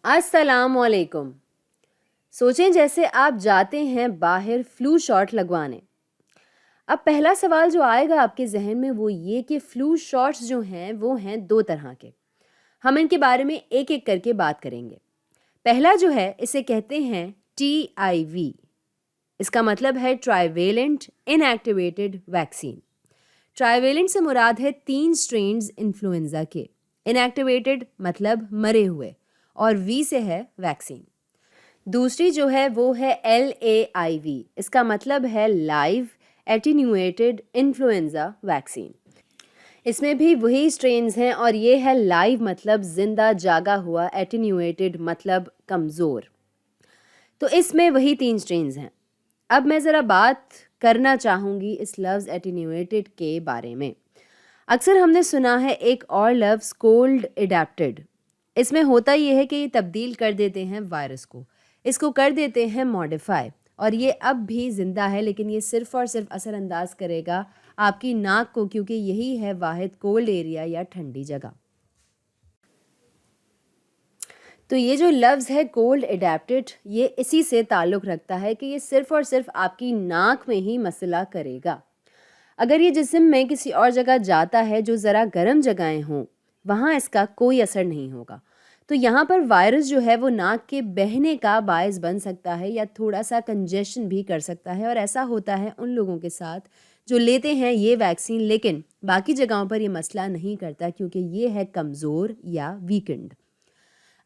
अस्सलामुअलैकुम। सोचें जैसे आप जाते हैं बाहर फ्लू शॉट लगवाने। अब पहला सवाल जो आएगा आपके जहन में वो ये कि फ्लू शॉट्स जो हैं वो हैं दो तरह के। हम इनके बारे में एक एक करके बात करेंगे। पहला जो है इसे कहते हैं TIV। इसका मतलब है ट्राइवेलेंट इनएक्टिवेटेड वैक्सीन। ट्राइवेलेंट से मुराद है 3 स्ट्रेन्स इन्फ्लुएंजा के। इनएक्टिवेटेड मतलब मरे हुए, और वी से है वैक्सीन। दूसरी जो है वो है LAIV। इसका मतलब है लाइव एटीन्यूएटेड इन्फ्लुएंजा वैक्सीन। इसमें भी वही स्ट्रेन्स हैं और ये है लाइव मतलब जिंदा जागा हुआ, एटीन्यूएटेड मतलब कमज़ोर। तो इसमें वही 3 स्ट्रेन्स हैं। अब मैं ज़रा बात करना चाहूँगी इस लफ्ज़ एटीन्यूएटेड के बारे में। अक्सर हमने सुना है एक और लफ्ज़ कोल्ड एडेप्टेड। इसमें होता यह है कि ये तब्दील कर देते हैं वायरस को, इसको कर देते हैं मॉडिफाई, और ये अब भी ज़िंदा है, लेकिन ये सिर्फ़ और सिर्फ असरअंदाज करेगा आपकी नाक को, क्योंकि यही है वाहिद कोल्ड एरिया या ठंडी जगह। तो ये जो लफ्ज़ है कोल्ड एडेप्टेड, ये इसी से ताल्लुक़ रखता है कि ये सिर्फ़ और सिर्फ आपकी नाक में ही मसला करेगा। अगर ये जिस्म में किसी और जगह जाता है जो ज़रा गर्म जगहें हों, वहाँ इसका कोई असर नहीं होगा। तो यहाँ पर वायरस जो है वो नाक के बहने का बायस बन सकता है या थोड़ा सा कंजेशन भी कर सकता है, और ऐसा होता है उन लोगों के साथ जो लेते हैं ये वैक्सीन, लेकिन बाकी जगहों पर ये मसला नहीं करता क्योंकि ये है कमज़ोर या वीकेंड।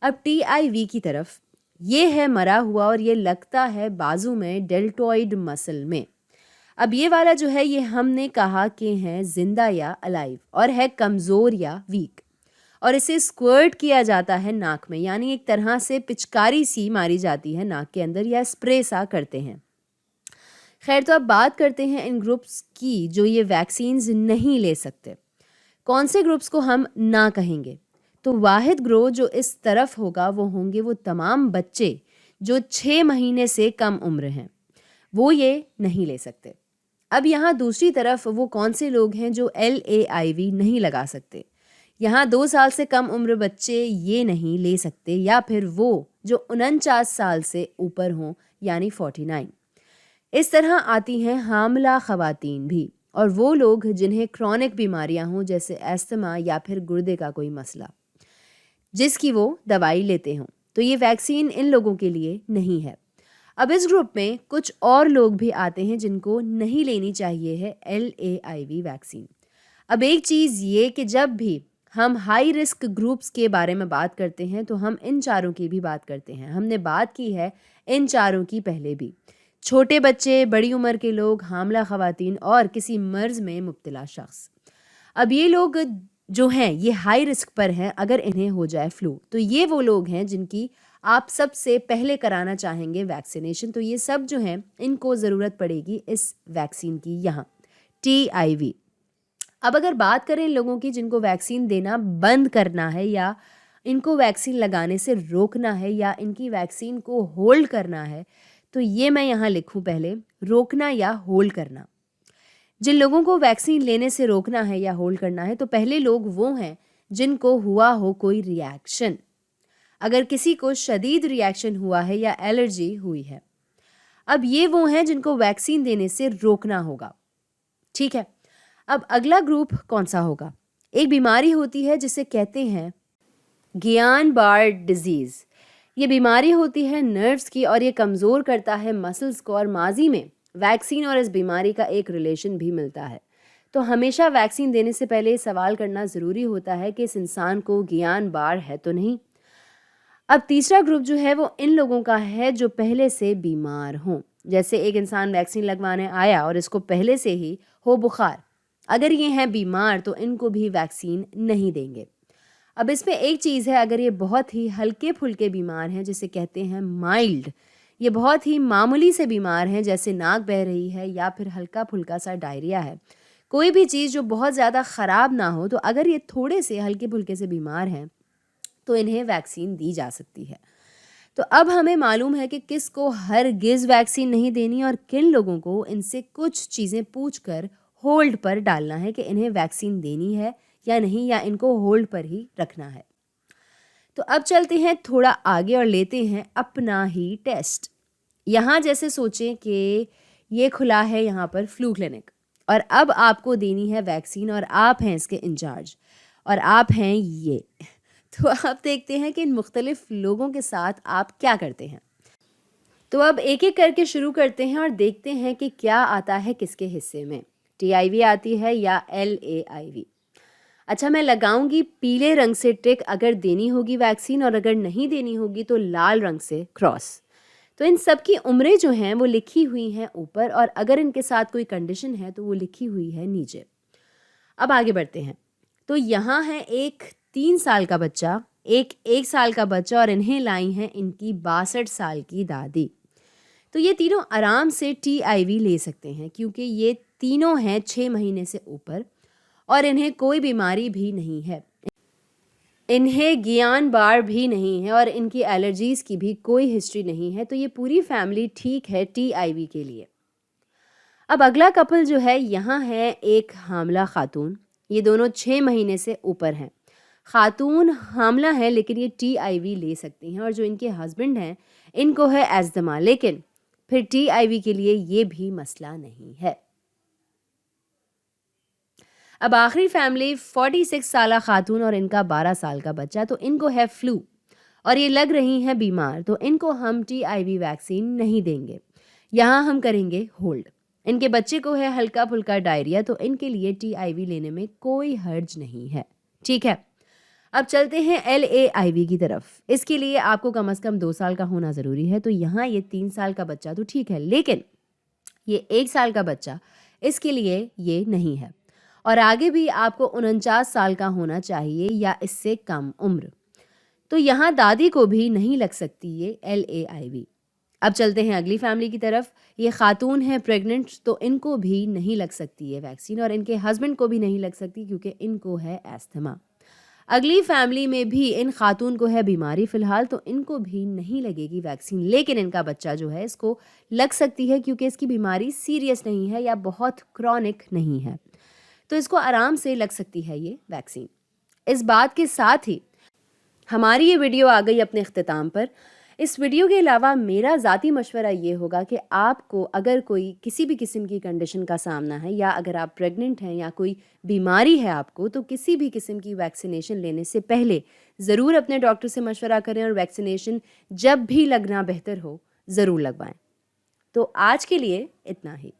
अब TIV की तरफ, ये है मरा हुआ और ये लगता है बाजू में डेल्टॉइड मसल में। अब ये वाला जो है ये हमने कहा कि है जिंदा या अलाइव और है कमज़ोर या वीक, और इसे स्क्वर्ट किया जाता है नाक में, यानी एक तरह से पिचकारी सी मारी जाती है नाक के अंदर या स्प्रे सा करते हैं। खैर, तो अब बात करते हैं इन ग्रुप्स की जो ये वैक्सीन्स नहीं ले सकते। कौन से ग्रुप्स को हम ना कहेंगे? तो वाहिद ग्रुप जो इस तरफ होगा वो होंगे वो तमाम बच्चे जो 6 महीने से कम उम्र हैं, वो ये नहीं ले सकते। अब यहाँ दूसरी तरफ वो कौन से लोग हैं जो LAIV नहीं लगा सकते? यहाँ 2 साल से कम उम्र बच्चे ये नहीं ले सकते, या फिर वो जो 49 साल से ऊपर हों यानी 49। इस तरह आती हैं हामला ख़वातीन भी, और वो लोग जिन्हें क्रॉनिक बीमारियां हों जैसे एस्थमा या फिर गुर्दे का कोई मसला जिसकी वो दवाई लेते हों, तो ये वैक्सीन इन लोगों के लिए नहीं है। अब इस ग्रुप में कुछ और लोग भी आते हैं जिनको नहीं लेनी चाहिए है LAIV वैक्सीन। अब एक चीज़ ये कि जब भी हम हाई रिस्क ग्रुप्स के बारे में बात करते हैं तो हम इन चारों की भी बात करते हैं। हमने बात की है इन चारों की पहले भी। छोटे बच्चे, बड़ी उम्र के लोग, हामला ख़वातीन और किसी मर्ज़ में मुब्तला शख्स। अब ये लोग जो हैं ये हाई रिस्क पर हैं। अगर इन्हें हो जाए फ्लू तो ये वो लोग हैं जिनकी आप सबसे पहले कराना चाहेंगे वैक्सीनेशन। तो ये सब जो हैं इनको ज़रूरत पड़ेगी इस वैक्सीन की यहाँ, TIV। अब अगर बात करें लोगों की जिनको वैक्सीन देना बंद करना है या इनको वैक्सीन लगाने से रोकना है या इनकी वैक्सीन को होल्ड करना है, तो ये मैं यहाँ लिखूँ पहले, रोकना या होल्ड करना। जिन लोगों को वैक्सीन लेने से रोकना है या होल्ड करना है, तो पहले लोग वो हैं जिनको हुआ हो कोई रिएक्शन। अगर किसी को शदीद रिएक्शन हुआ है या एलर्जी हुई है, अब ये वो हैं जिनको वैक्सीन देने से रोकना होगा। ठीक है, अब अगला ग्रुप कौन सा होगा? एक बीमारी होती है जिसे कहते हैं गियान बार डिजीज़। ये बीमारी होती है नर्व्स की और ये कमज़ोर करता है मसल्स को, और माजी में वैक्सीन और इस बीमारी का एक रिलेशन भी मिलता है। तो हमेशा वैक्सीन देने से पहले सवाल करना ज़रूरी होता है कि इस इंसान को गियान बार है तो नहीं। अब तीसरा ग्रुप जो है वो इन लोगों का है जो पहले से बीमार हों। जैसे एक इंसान वैक्सीन लगवाने आया और इसको पहले से ही हो बुखार, अगर ये हैं बीमार तो इनको भी वैक्सीन नहीं देंगे। अब इसमें एक चीज़ है, अगर ये बहुत ही हल्के फुल्के बीमार हैं जिसे कहते हैं माइल्ड, ये बहुत ही मामूली से बीमार हैं जैसे नाक बह रही है या फिर हल्का फुल्का सा डायरिया है, कोई भी चीज़ जो बहुत ज़्यादा ख़राब ना हो, तो अगर ये थोड़े से हल्के फुल्के से बीमार हैं तो इन्हें वैक्सीन दी जा सकती है। तो अब हमें मालूम है कि किसको हरगिज़ वैक्सीन नहीं देनी और किन लोगों को इनसे कुछ चीज़ें पूछकर होल्ड पर डालना है कि इन्हें वैक्सीन देनी है या नहीं, या इनको होल्ड पर ही रखना है। तो अब चलते हैं थोड़ा आगे और लेते हैं अपना ही टेस्ट। यहाँ जैसे सोचें कि ये खुला है यहाँ पर फ्लू क्लिनिक और अब आपको देनी है वैक्सीन और आप हैं इसके इंचार्ज और आप हैं ये। तो आप देखते हैं कि इन मुख्तलिफ लोगों के साथ आप क्या करते हैं। तो अब एक एक करके शुरू करते हैं और देखते हैं कि क्या आता है किसके हिस्से में, TIV आती है या LAIV। अच्छा, मैं लगाऊंगी पीले रंग से टिक अगर देनी होगी वैक्सीन और अगर नहीं देनी होगी तो लाल रंग से क्रॉस। तो इन सब की उम्रें जो हैं वो लिखी हुई हैं ऊपर और अगर इनके साथ कोई कंडीशन है तो वो लिखी हुई है नीचे। अब आगे बढ़ते हैं। तो यहाँ है एक 3 साल का बच्चा, एक 1 साल का बच्चा और इन्हें लाई हैं इनकी 62 साल की दादी। तो ये तीनों आराम से TIV ले सकते हैं क्योंकि ये तीनों हैं 6 महीने से ऊपर और इन्हें कोई बीमारी भी नहीं है, इन्हें गियान बार भी नहीं है और इनकी एलर्जीज़ की भी कोई हिस्ट्री नहीं है। तो ये पूरी फैमिली ठीक है TIV के लिए। अब अगला कपल जो है यहाँ है एक हामला खातून, ये दोनों 6 महीने से ऊपर हैं। खातून हामला है लेकिन ये TIV ले सकती हैं और जो इनके हस्बैंड हैं इनको है एस्थमा, लेकिन फिर TIV के लिए ये भी मसला नहीं है। अब आखिरी फैमिली 46 साला खातून और इनका 12 साल का बच्चा, तो इनको है फ्लू और ये लग रही हैं बीमार, तो इनको हम TIV वैक्सीन नहीं देंगे, यहाँ हम करेंगे होल्ड। इनके बच्चे को है हल्का फुल्का डायरिया, तो इनके लिए TIV लेने में कोई हर्ज नहीं है। ठीक है, अब चलते हैं LAIV की तरफ। इसके लिए आपको कम से कम 2 साल का होना ज़रूरी है। तो यहाँ ये 3 साल का बच्चा तो ठीक है, लेकिन ये 1 साल का बच्चा इसके लिए ये नहीं है और आगे भी आपको 49 साल का होना चाहिए या इससे कम उम्र। तो यहाँ दादी को भी नहीं लग सकती ये LAIV। अब चलते हैं अगली फैमिली की तरफ। ये खातून है प्रेग्नेंट, तो इनको भी नहीं लग सकती है वैक्सीन और इनके हस्बैंड को भी नहीं लग सकती क्योंकि इनको है एस्थमा। अगली फैमिली में भी इन खातून को है बीमारी फ़िलहाल, तो इनको भी नहीं लगेगी वैक्सीन, लेकिन इनका बच्चा जो है इसको लग सकती है क्योंकि इसकी बीमारी सीरियस नहीं है या बहुत क्रॉनिक नहीं है, तो इसको आराम से लग सकती है ये वैक्सीन। इस बात के साथ ही हमारी ये वीडियो आ गई अपने अख्तिताम पर। इस वीडियो के अलावा मेरा ज़ाती मशवरा ये होगा कि आपको अगर कोई किसी भी किस्म की कंडीशन का सामना है या अगर आप प्रेग्नेंट हैं या कोई बीमारी है आपको, तो किसी भी किस्म की वैक्सीनेशन लेने से पहले ज़रूर अपने डॉक्टर से मशवरा करें और वैक्सीनेशन जब भी लगना बेहतर हो ज़रूर लगवाएं। तो आज के लिए इतना ही।